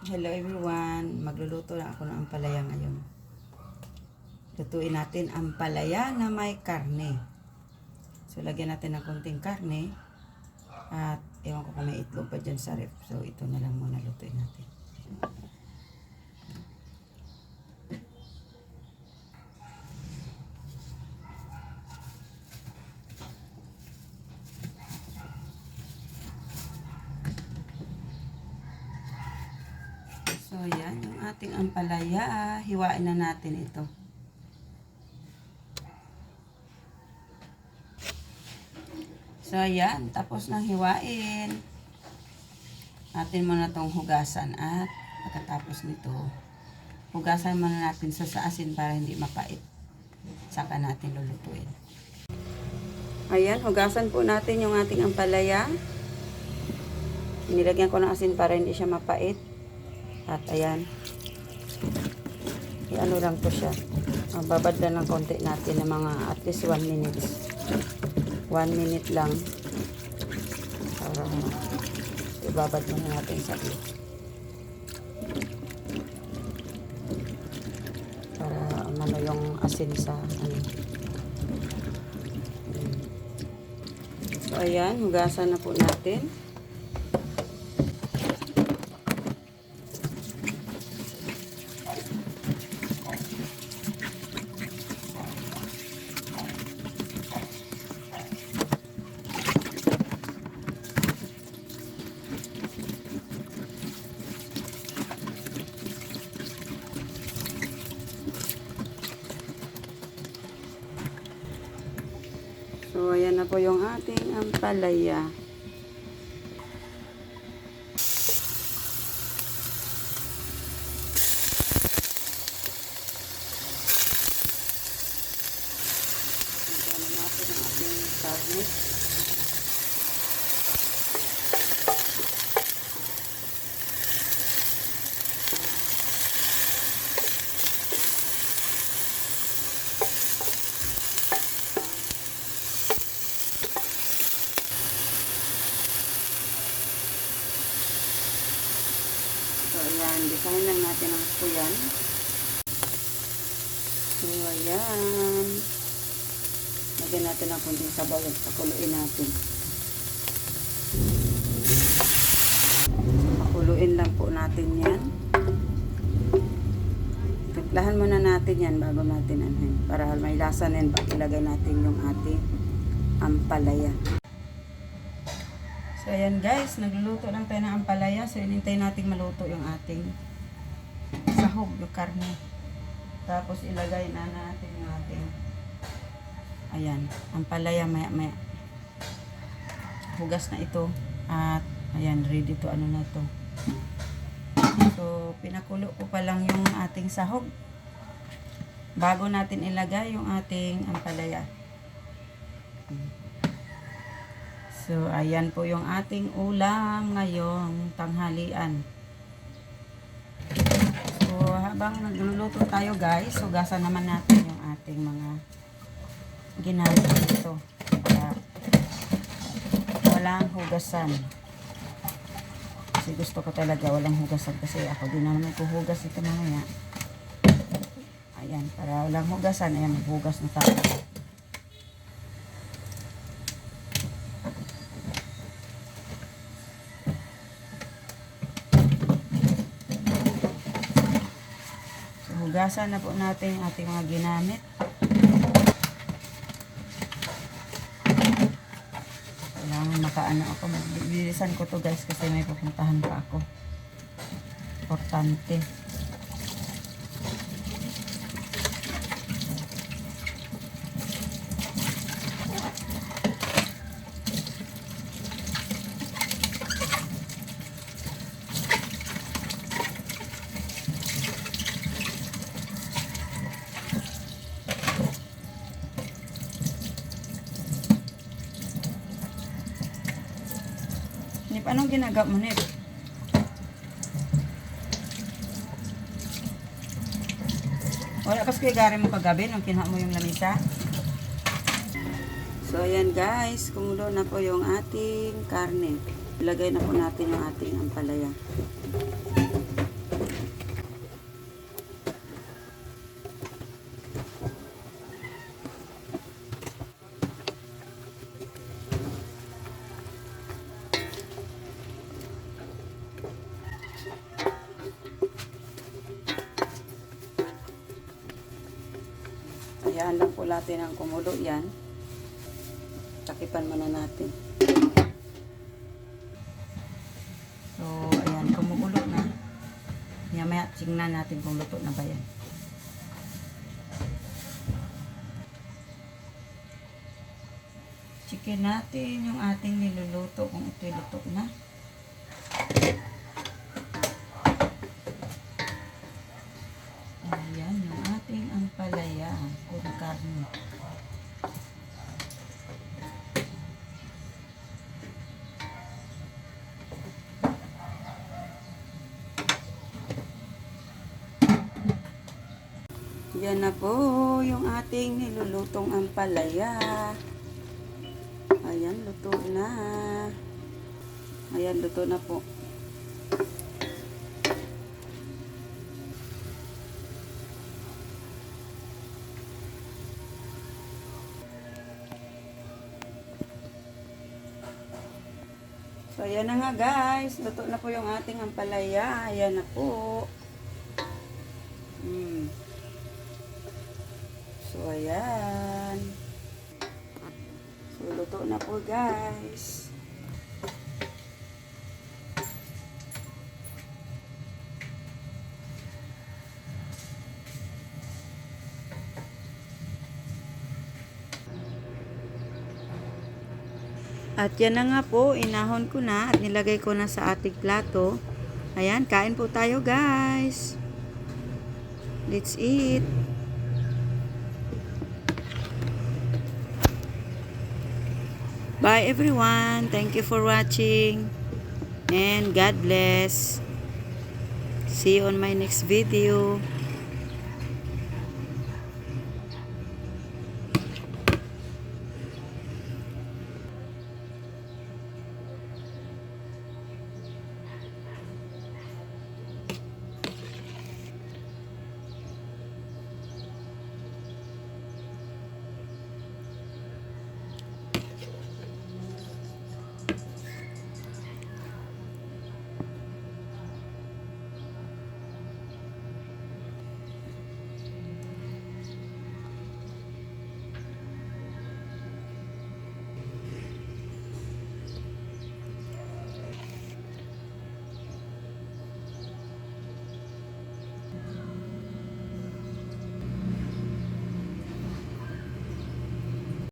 Hello everyone, magluluto na ako ng ampalaya ngayon. Lutuin natin ampalaya na may karne. So lagyan natin ng konting karne at ewan ko kung may itlog pa dyan sa ref. So ito na lang muna lutuin natin. So, yan, yung ating ampalaya. Hiwain na natin ito. So, ayan. Tapos nang hiwain, natin muna itong hugasan. At pagkatapos nito, hugasan muna natin sa asin para hindi mapait. Saka natin lulutuin. Ayan, hugasan po natin yung ating ampalaya. Nilagyan ko ng asin para hindi siya mapait. At ayan, i-ano lang po siya, babad lang ng konti natin ng mga at least 1 minute. 1 minute lang para ibabad muna natin sa saglit para ano yung asin sa ano. So ayan, hugasan na po natin. So, ayan na po yung ating ampalaya. Ayan na natin ang ating karne. So, ayan. Design lang natin ang kuyan. So, ayan. Lagyan natin ang kunting sabaw at pakuluin natin. Pakuluin lang po natin yan. Timplahan muna natin yan bago natin anhin. Para may lasa na yan pag ilagay natin yung ating ampalaya. So, ayan guys, nagluluto lang tayo ng ampalaya. So, inintay natin maluto yung ating sahog, yung karne. Tapos, ilagay na natin yung ating, ayan, ampalaya maya-maya. Hugas na ito. At, ayan, ready to ano na ito. So, pinakulo ko pa lang yung ating sahog. Bago natin ilagay yung ating ampalaya. So, ayan po yung ating ulam ngayong tanghalian. So, habang nagluluto tayo guys, hugasan naman natin yung ating mga ginamit dito. Para walang hugasan. Kasi gusto ko talaga walang hugasan kasi ako din naman maghuhugas ito mamaya. Ayan, para walang hugasan, ayan, maghugas na tayo. Hugasan na po natin ating mga ginamit. Kailangan makaano ako. Bilisan ko to guys kasi may pupuntahan pa ako. Importante. Anong ginagawa mo nito? Wala pas kay gari mo kagabi nung kinuha mo yung lamisa? So, ayan guys, kumulo na po yung ating karne. Ilagay na po natin yung ating ampalaya. Hayaan lang po natin ang kumulo yan. Takipan muna natin. So, ayan, kumukulo na. Maya tingnan natin kung luto na ba yan. Chicken natin yung ating niluluto kung ito'y luto na. Ayan, yung ating ampalaya kung karne. Yan na po yung ating nilulutong ampalaya. Ayan, luto na. Ayan, luto na po. So, ayan na nga guys. Luto na po yung ating ampalaya. Ayan na po. So, ayan. So, luto na po guys. At yan na nga po, inahon ko na at nilagay ko na sa ating plato. Ayan, kain po tayo guys. Let's eat. Bye everyone. Thank you for watching. And God bless. See you on my next video.